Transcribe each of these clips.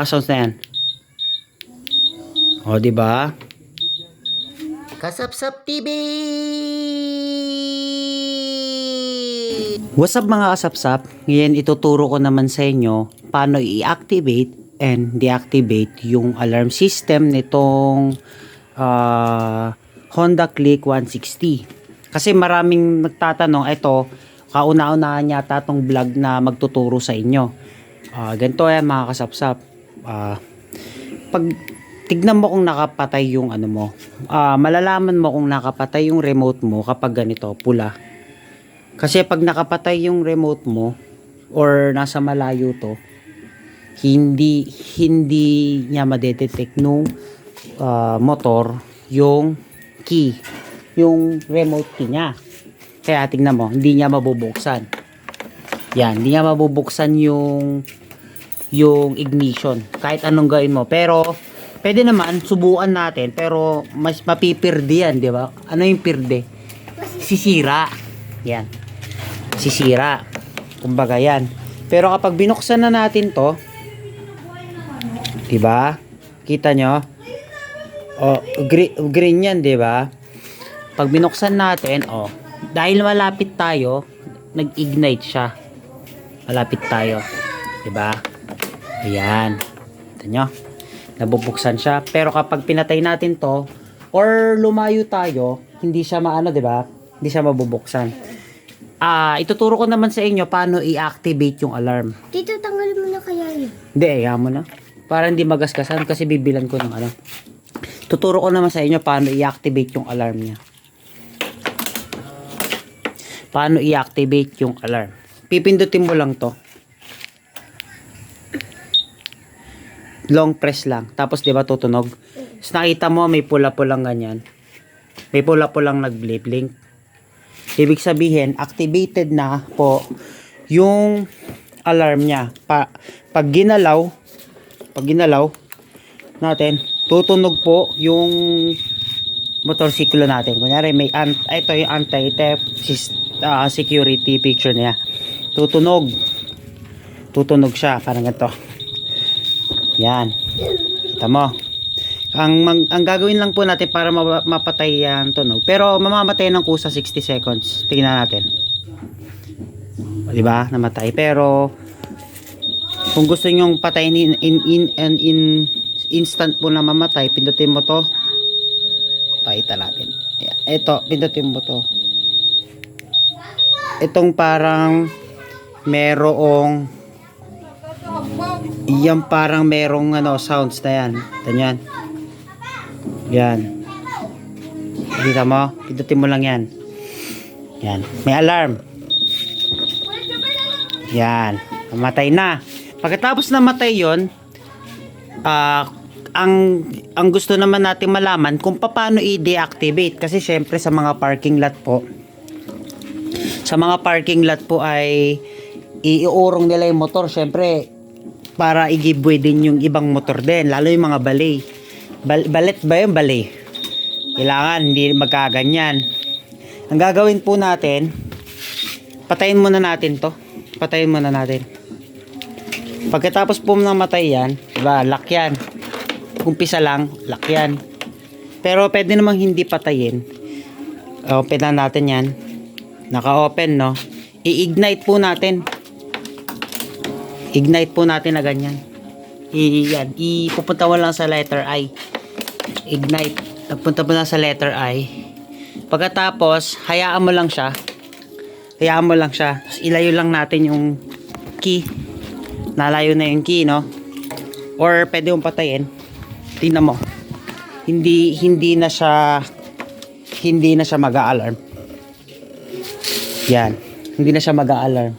Sounds na yan. O, di ba? Kasapsap TV! What's up mga kasapsap? Ngayon ituturo ko naman sa inyo paano i-activate and deactivate yung alarm system nitong Honda Click 160. Kasi maraming nagtatanong, ito, kauna-unahan yata tong vlog na magtuturo sa inyo. Ganito yan mga kasapsap. Pag tignan mo kung nakapatay yung ano mo, malalaman mo kung nakapatay yung remote mo kapag ganito, pula. Kasi pag nakapatay yung remote mo or nasa malayo to, hindi niya madedetect nung motor yung key, yung remote key niya. Kaya tingnan mo, hindi niya mabubuksan. Yan, hindi niya mabubuksan yung ignition kahit anong gawin mo. Pero pwede naman subukan natin, pero mas mapipirde yan, di ba? Ano yung pirde? Sisira. Yan. Sisira. Kumbaga yan. Pero kapag binuksan na natin to, di ba? Kita nyo? Oh, green yan, di ba? Pag binuksan natin, oh, dahil malapit tayo, nag-ignite siya. Malapit tayo. Di ba? Ayan. Kita nyo? Nabubuksan siya. Pero kapag pinatay natin to or lumayo tayo, hindi siya maano, 'di ba? Hindi siya mabubuksan. Ituturo ko naman sa inyo paano i-activate yung alarm. Tito, tanggalin mo na kaya yun. Hindi, mo na. Para hindi magasgasan kasi bibilan ko ng ano. Tuturo ko naman sa inyo paano i-activate yung alarm niya. Paano i-activate yung alarm? Pipindutin mo lang to. Long press lang. Tapos 'di ba tutunog? Tapos nakita mo may pula-pulang ganyan. May pula-pulang nag-blink. Ibig sabihin, activated na po yung alarm niya. Pag ginalaw natin, tutunog po yung motorsiklo natin. Kunyari may ito yung anti-theft security picture niya. Tutunog siya parang ganito. Yan. Kita mo. Ang gagawin lang po natin para mapatay yan tunog. Pero mamamatay ng kusa 60 seconds. Tingnan natin. O, diba? Namatay. Pero kung gusto nyong patayin in instant po na mamatay, pindutin mo to. Pakita natin. Ito, pindutin mo to. Itong parang merong yan, parang merong sounds na yan. Ganyan. Yan. Kita mo? Pindutin mo lang yan. Yan. May alarm. Yan. Mamatay na. Pagkatapos namatay yon, ang gusto naman natin malaman kung paano i-deactivate. Kasi syempre sa mga parking lot po, ay iuurong nila yung motor. Syempre, para i-giveaway din yung ibang motor din. Lalo yung mga balay. Balet ba yung balay? Kailangan hindi magkaganyan. Ang gagawin po natin, patayin muna natin to. Patayin muna natin. Pagkatapos po namatay yan, diba, lock yan. Umpisa lang, lock yan. Pero pwede namang hindi patayin. Open na natin yan. Naka-open, no? I-ignite po natin. Ignite po natin na ganyan. Ipupunta mo lang sa letter I. Ignite. Nagpunta mo lang sa letter I. Pagkatapos, hayaan mo lang siya. Tapos ilayo lang natin yung key. Nalayo na yung key, no? Or pwede mong patayin. Tingnan mo. Hindi na siya mag-a-alarm. Yan. Hindi na siya mag-a-alarm.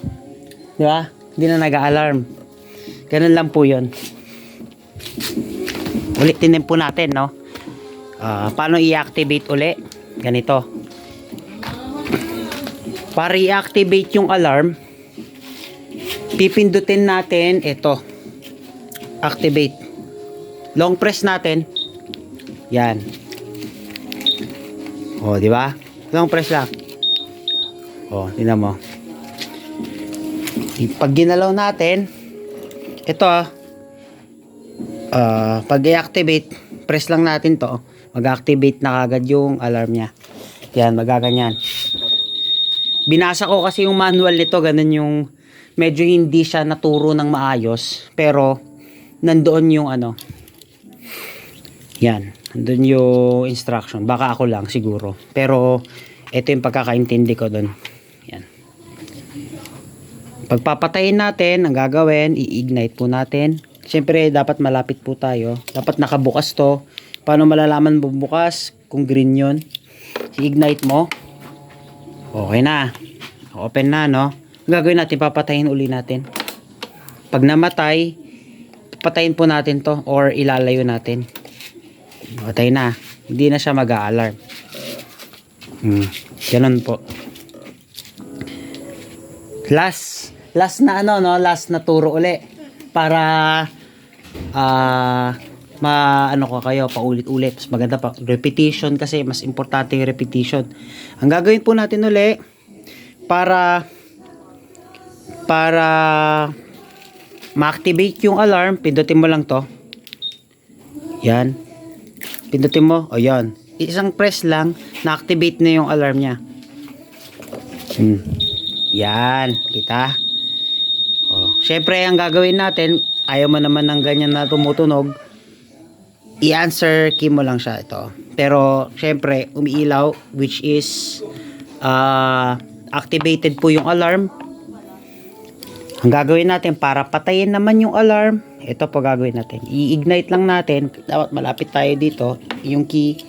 Di ba? Hindi na nag-a-alarm. Ganun lang po yun. Ulitin din po natin, no? Paano i-activate uli? Ganito. Para i-activate yung alarm, pipindutin natin ito. Activate. Long press natin. Yan. O, di ba? Long press lang. O, tingnan mo. Pag ginalaw natin, ito Pag i-activate, press lang natin to. Mag-activate na kagad yung alarm niya. Yan, magaganyan. Binasa ko kasi yung manual nito, ganun yung medyo hindi siya naturo ng maayos. Pero, nandoon yung ano. Yan, nandoon yung instruction. Baka ako lang siguro. Pero, ito yung pagkakaintindi ko doon. Yan. Pagpapatayin natin, ang gagawin, i-ignite po natin. Siyempre, dapat malapit po tayo. Dapat nakabukas to. Paano malalaman bubukas? Kung green yun. I-ignite mo. Okay na. Open na, no? Ang gagawin natin, papatayin uli natin. Pag namatay, patayin po natin to or ilalayo natin. Patay na. Hindi na siya mag-a-alarm. Ganun po. Last na ano, no? Last na turo uli. Para ano ko kayo, paulit-ulit. Mas maganda pa. Repetition kasi mas importante yung repetition. Ang gagawin po natin uli para ma-activate yung alarm, pindutin mo lang to. Yan. Pindutin mo. O yan. Isang press lang, na-activate na yung alarm niya. Yan. Kita? O. Siyempre, ang gagawin natin, ayaw mo naman ng ganyan na tumutunog, i-answer key mo lang siya ito. Pero, siyempre, umiilaw, which is activated po yung alarm. Ang gagawin natin para patayin naman yung alarm, ito po gagawin natin. I-ignite lang natin. Dapat malapit tayo dito. Yung key.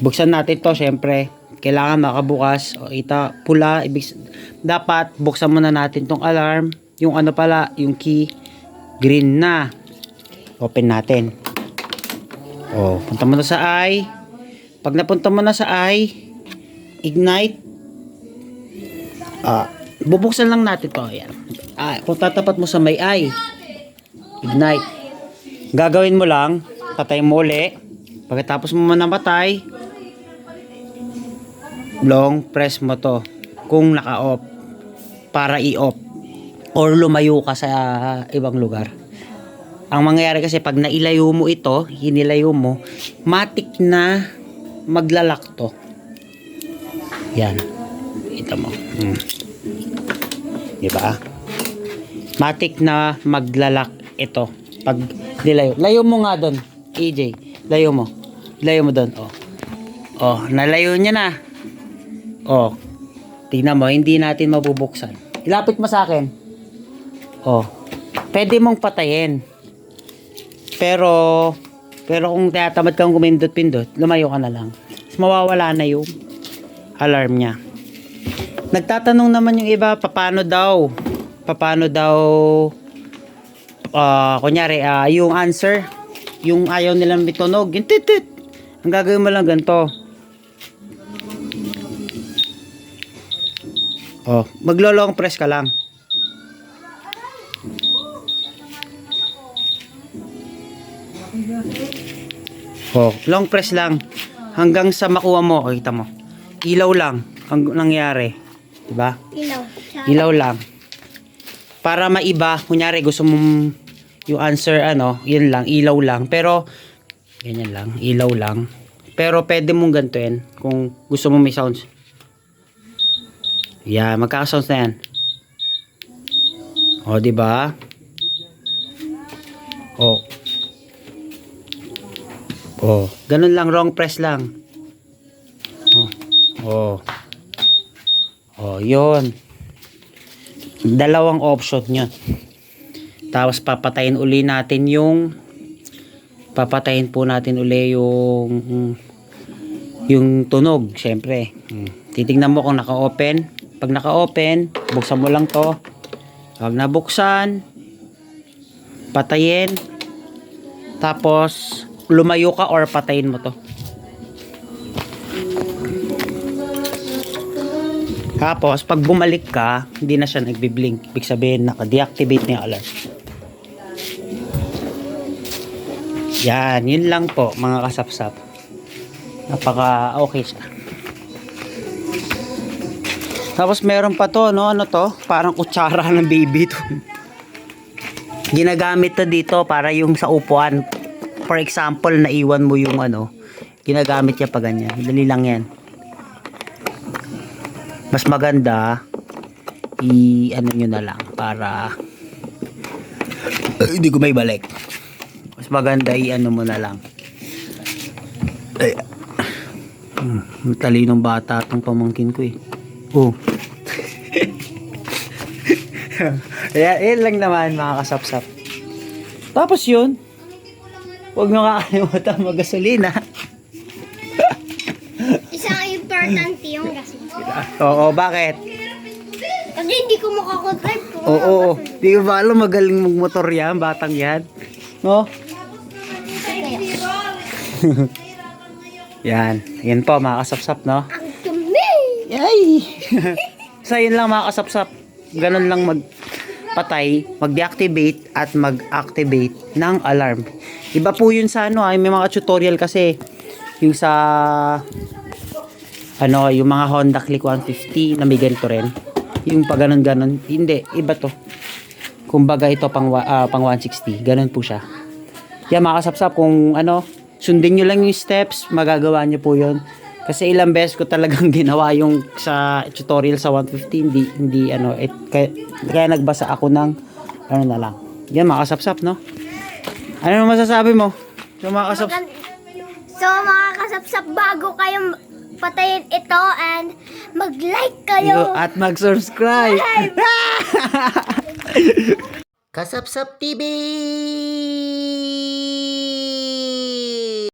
Buksan natin to, syempre. Kailangan makabukas. O, ita, pula. Dapat buksan muna natin tong alarm. Yung ano pala, yung key. Green na. Open natin. O, punta mo na sa I. Pag napunta mo na sa I, ignite. Bubuksan lang natin to. Ayan. Kung tatapat mo sa may I, ignite. Gagawin mo lang, patay mo uli. Pagkatapos mo namatay, long press mo to kung naka-off para i-off or lumayo ka sa ibang lugar. Ang mangyayari kasi pag nailayo mo ito, hinilayo mo, matik na maglalak to. Yan. Ito mo. Diba? Matik na maglalak ito. Pag nilayo. Layo mo nga doon, AJ. Layo mo. Layo mo doon. Oh, nalayo niya na. Oh. Tingnan mo, hindi natin mabubuksan. Ilapit mo sa akin. Oh. Pwede mong patayin. Pero kung tinatamad kang kumindot-pindot, lumayo ka na lang. Mas mawawala na yung alarm niya. Nagtatanong naman yung iba, paano daw kunyari, yung answer, yung ayaw nilang mitunog, yung titit. Ang gagawin mo lang ganito. Oh, maglo-long press ka lang. Oh, long press lang hanggang sa makuha mo. O, kita mo. Ilaw lang ang nangyari. Diba? Ilaw. Ilaw lang. Para maiba, kunyari gusto mong yung answer yun lang, ilaw lang. Pero ganyan lang, ilaw lang. Pero pwede mong gantuin kung gusto mong may sounds. Yeah, magkaka-sounds na yan. O, diba? O, ganun lang, wrong press lang. Yun. Dalawang option yun. Tapos papatayin uli natin yung tunog, syempre. Titingnan mo kung naka-open. Pag naka-open, buksan mo lang to. Pag nabuksan, patayin. Tapos lumayo ka or patayin mo to. Tapos, pag bumalik ka, hindi na siya nagbi-blink. Ibig sabihin, naka-deactivate na yung alarm. Yan, yun lang po, mga kasapsap. Napaka-okay siya. Tapos, meron pa to, no? Ano to? Parang kutsara ng baby to. Ginagamit to dito para yung sa upuan. For example, naiwan mo yung ano, ginagamit niya pa ganyan. Dali lang yan. Mas maganda, ano nyo na lang para hindi ko may balik. Mas maganda ano mo na lang. Ay. Talinong bata itong pamangkin ko eh. Oh. Yan lang naman mga kasapsap. Tapos yun, huwag nyo kakalimutan magasolina. Isang importante yung gas. Oo, bakit? Kasi hindi ko makakontrive kung Oo, di ko ba alam magaling magmotor yan, batang yan. No? Yan, yan po mga kasapsap, no? ang dumi. Yay! So yun lang mga kasapsap. Ganun lang magpatay, mag-deactivate at mag-activate ng alarm. Iba po yun sa ano, may mga tutorial kasi yung sa ano, yung mga Honda Click 150 na may ganito rin. Yung pag ganon, hindi, iba to. Kumbaga ito pang 160, ganun po siya. Yan mga kasapsap, kung ano, sundin nyo lang yung steps, magagawa nyo po yun. Kasi ilang beses ko talagang ginawa yung sa tutorial sa 150, hindi ano, kaya nagbasa ako ng ano na lang. Yan mga kasapsap, no? Ano masasabi mo? So mga kasapsap, So mga kasapsap, bago kayong patayin ito and mag-like kayo. at mag-subscribe. Kasapsap TV!